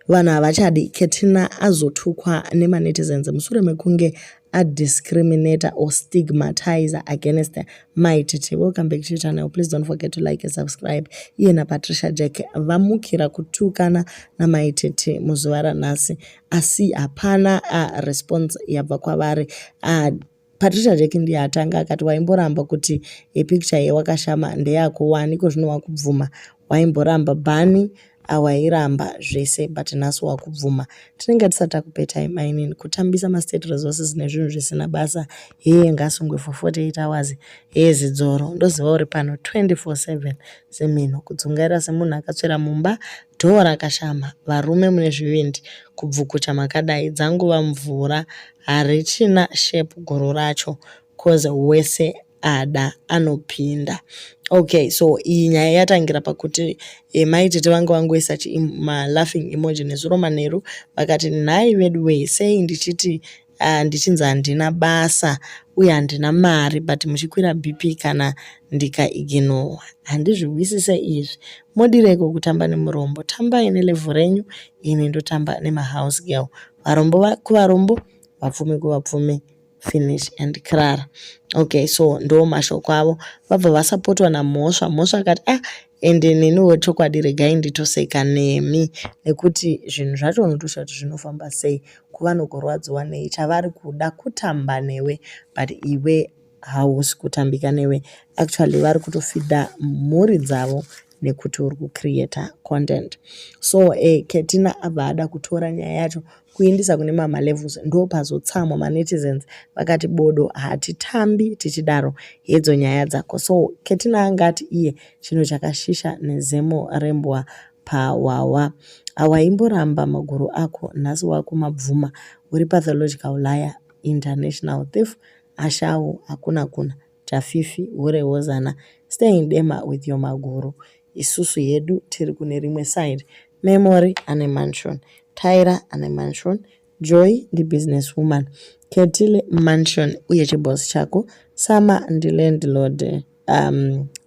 vanhu havachadi Ketina azotukwa nemanetizens mushure mekunge adiscriminata or stigmatizer against Maititi. Welcome back to the channel. Please don't forget to like and subscribe. Iye naPatricia Jack vamukira kutukana naMaititi muzuva ranhasi asi hapana response yabva kwavari. Patricia Jack ndiye atanga akati waimboramba kuti picture yewakashama ndeyako waniko zvino wakubvuma, waimboramba bani awairamba zvese but nhasi wakubvuma. Tinenge tisati takupe time ainini kutambisa mastate resources nezvinhu zvisina basa ngasungwe for 48 hours zidzoro ndoziva uri pano 24/7 semino kudzungaira semunhu akatsvera mumba dhoo rakashama varume mune zvivindi kubvukucha makadai dzanguva mvura harichina shape guru racho cause wese ada anopinda. Okay, so iyi nyaya yatangira pakuti Maititi vange vangoisa laughing emoji nezuro manheru vakati nhai wedway sei ndichiti ndichinzi handina basa uye handina mari but muchikwira BP kana ndikaignore. Handizviwisise izvi. Modireko kutamba nemurombo, tambai nelevel renyu, ini ndotamba nemahouse girl. Varombo kuvarombo, vapfume kuvapfume. Finish and Clara. Okay, so ndo mashoko avo vabva vasapotwa namhosva akati ende neniwo chokwadi regai nditoseka nemi nekuti zvinhu zvacho unotosha kuti zvinofamba sei kuvanogorwadziwa nei chavari kuda kutamba newe but iwe hausi kutambika newe. Actually vari kutofidha mhuri dzavo nekuti uri kucreata content. So Ketina abva ada kutora nyaya yacho kuindisa kune levels ndo pazotsamwa manetizens vakati bodo hatitambi tichidaro hedzo nyaya dzako. So Ketina angati iye chinhu chakashisha nezemo rembwa pawawa awaimboramba maguru ako nhasi wako mabvuma uri pathological liar international thief ashau hakuna kuna chafifi urewozana staying dema with your maguru. Isusu yedu tiri kune rimwe side. Memory ane mansion, Tyra ane mansion, Joy ndi business woman, Ketile mansion uye chiboss chako, Sama ndi landlord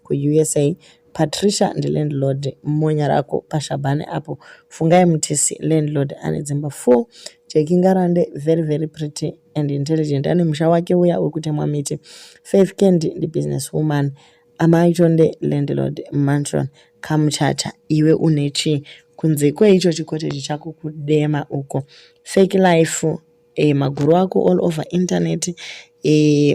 ku-USA, Patricia ndi landlord mmonya rako pashabane apo, Fungai Mtisi landlord ane dzimba 4, Jackie Ngarande very very pretty and intelligent ane musha wake uya wekutemwa miti, Faith Kendi ndi business woman, Amaitonde landlord mansion. Kamuchacha iwe unechi kunze kweicho chikoteji chako kudema uko fake life maguru wako all over internet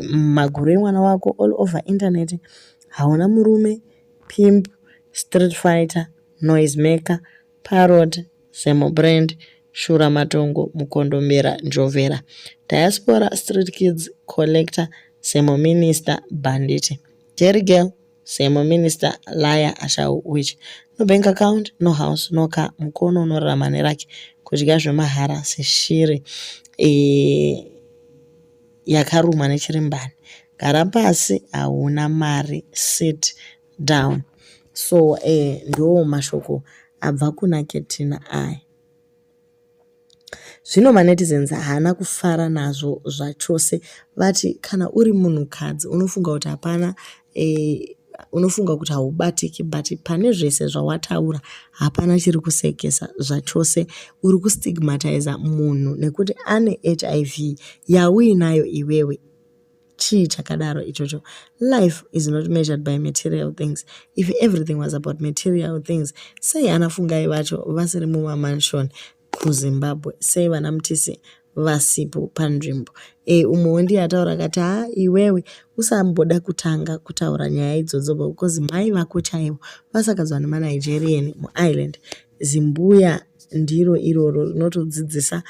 maguru emwana wako all over internet hauna murume pimp street fighter noise maker parrot semo brand shura matongo mukondombera njovera diaspora street kids collector semo minister bandit Jerry girl semo minister liar ashau witch no bank account no house no car mukono unorarama nerake kudya zvemahara seshiri yakarumwa nechirimbani gara pasi hauna mari sit down. So ndo mashoko abva kuna Ketina aya. Zvino manetizens haana kufara nazvo zvachose vati kana uri munhukadzi unofunga kuti hapana unofunga kuti haubatiki but pane zvese zvawataura hapana chiri kusekesa zvachose uri kustigmatiza munhu nekuti ane HIV yauinayo iwewe. Chii chakadaro ichocho? Life is not measured by material things. If everything was about material things, sei anafungai vacho vasiri mumamansion kuZimbabwe, sei vana Mtisi vasipo panzvimbo. Umwe ndiye ataura akati iwewe usamboda kutanga kutaura nyaya idzodzo because mai vako chaivo vasakadzwa nemanigerian muisland. Zimbuya ndiro iroro rinotodzidzisa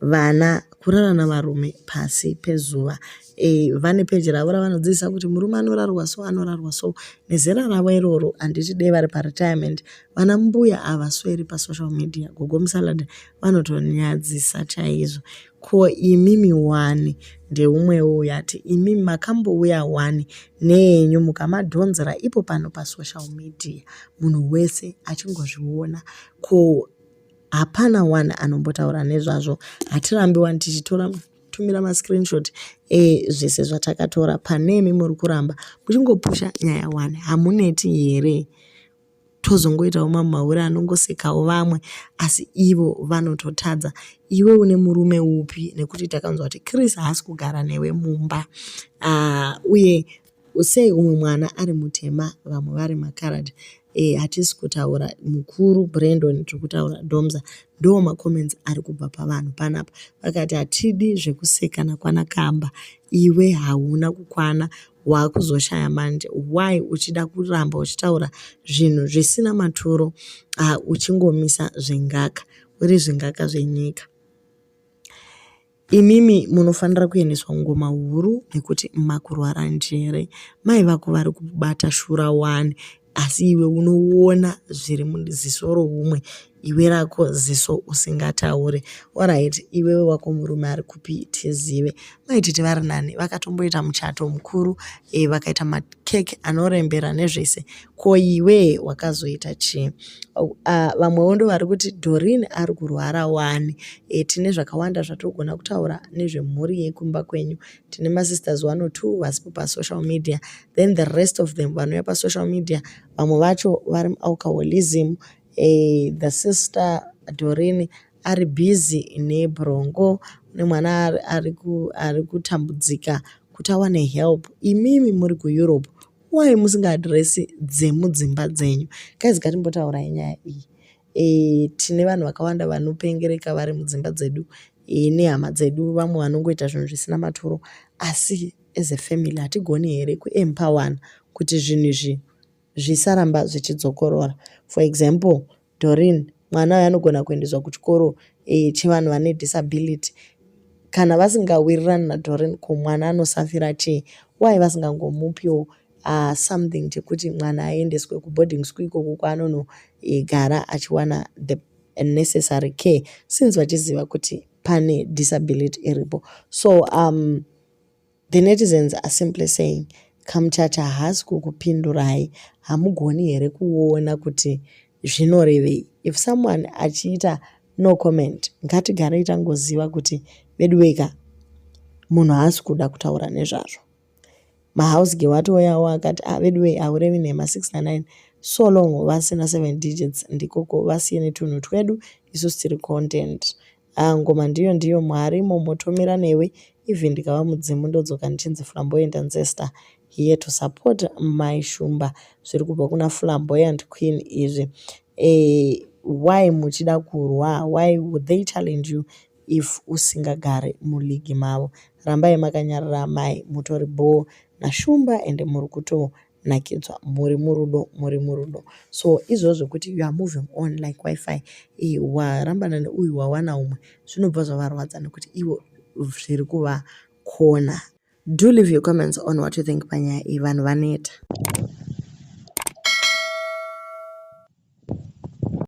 vana kurara navarume pasi pezuva. Vane peji ravo ravanodzidzisa kuti murume anorarwa so anorarwa so nezera ravo iroro handiti dei vari paretirement vana mbuya havasweri pasocial media gogo musalad vanotonyadzisa chaizvo. Ko imimi wani ndeumwewo uyati imimi makambouya wani nenyu mukamadhonzera ipo pano pasocial media munhu wese achingozviona. Ko hapana wani anombotaura nezvazvo. Hatirambiwani tichitora tumira mascreenshot zvese zvatakatora panemi muri kuramba muchingopusha nyaya wani hamuneti here? tozongoitawo mamhauri anongosekawo vamwe, asi ivo vanototadza. Iwe une murume upi? Nekuti takanzwa kuti Chris haasi kugara newe mumba. Uye sei umwe mwana ari mutema vamwe vari makaradhi. Hatisi kutaura mukuru Brandon, tiri kutaura Domza. Ndo macomments ari kubva pavanhu panapa. Vakati hatidi zvekusekana kwanakamba. Iwe hauna kukwana, wakuzoshaya manje. Why uchida kuramba uchitaura zvinhu zvisina maturo, uchingomisa zvengaka, uri zvengaka zvenyika. Imimi munofanira kuendeswa ngoma huru nekuti makurwara njere. Mai vako vari kubata shura wani, asi iwe unoona zviri muziso roumwe, iwe rako ziso usingataure. Alright, iwe wako murume ari kupi tizive. Maititi vari nani vakatomboita muchato mukuru, vakaita makeke anorembera nezvese. Ko iwe wakazoita chii? Vamwewo ndo vari kuti Doreen ari kurwara wani. Tine zvakawanda zvatogona kutaura nezvemhuri yekumba kwenyu. Tine masisters 1 or 2 vasipo pasocial media, then the rest of them vanouya pasocial media, vamwe vacho vari alcoholism. The sister Doreen ari busy nebrongo, nemwana ari kutambudzika kuti awane help. Imimi muri kuEurope, why musingaadhiresi dzemudzimba dzenyu? Guys, ngatimbotaurai nyaya iyi. Tine vanhu vakawanda vanopengereka vari mudzimba dzedu, nehama dzedu, vamwe vanongoita zvinhu zvisina maturo, asi as a family hatigoni here kuempower kuti zvinhu izvi zvisaramba zvichidzokorora. For example, Doreen, mwana uyu anogona kuendeswa kuchikoro chevanhu vane disability. Kana vasingawirirani naDoreen, ko mwana anosafira chii? Why vasingangomupiwo something chekuti mwana aendeswe kuboarding school ikoko kwaanonogara achiwana the necessary care, since vachiziva kuti pane disability iripo. So the netizens are simply saying, kamuchacha haasi kukupindurai, hamugoni here kuona kuti zvinorevei? If someone achiita no comment, ngatigarei tangoziva kuti bedweka munhu haasi kuda kutaura nezvazvo. Mahouse girl atoyawo akati bedway haurevi nhema 6 na9 so long vasina 7 digits ndikoko vasiye netunhu twedu, isusu tiri content. Ngoma ndiyo Mwari motomira newe, even ndikava mudzimu ndodzoka ndichinzi Flamboyant Ancestor here to support my shumba zviri kubva kuna Flamboyant Queen izvi. Why muchida kurwa? Why would they challenge you if usingagare muligi mavo? Rambai makanyarara mai, mutori bo nashumba ende muri kutonakidzwa, muri murudo. So izvozvo kuti you are moving on like wifi, warambana neuyu wawana umwe, zvinobva zvavarwadza nekuti ivo zviri kuvakona. Do leave your comments on what you think panyaya iyi, vanhu vaneta.